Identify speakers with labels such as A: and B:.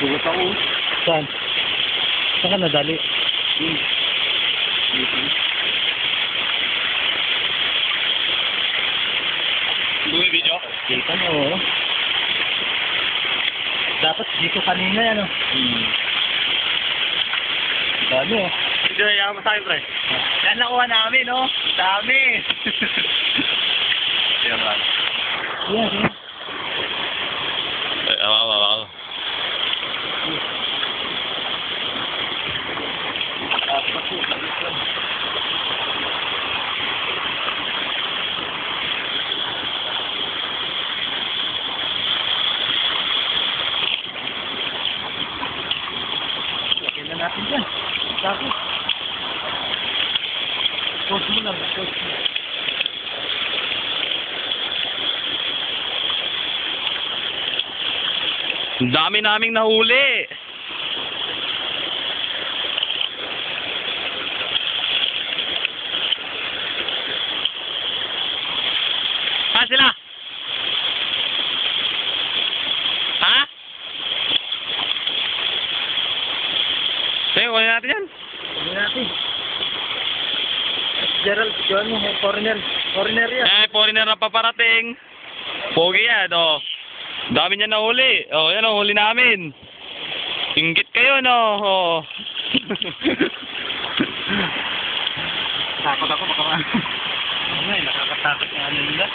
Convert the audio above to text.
A: Sugat ako.
B: Saan? Saan ka nadali?
A: Buhay video?
B: Kita mo, oo. Dapat dito kanina yan, oh. Dami, oh.
A: Video na mo sa akin, pre. Yan nakuha namin, no? Dami! Yan lang.
B: Yan, yan.
A: Ako.
B: Lagyan na natin dyan. Tapos. Post mo lang, post mo.
A: Ang dami naming nahuli. Sila? Ha? Sige, kunin natin yan.
B: Hindi natin. Gerald, yun mo, foreigner. Foreigner yan.
A: Foreigner na paparating. Pogi yan, oh. Dami niya nahuli. Oh, yan, oh, huli namin. Inggit kayo, no? Oh.
B: Takot ako, baka ma... Ano eh, nakakatakot na ano nila.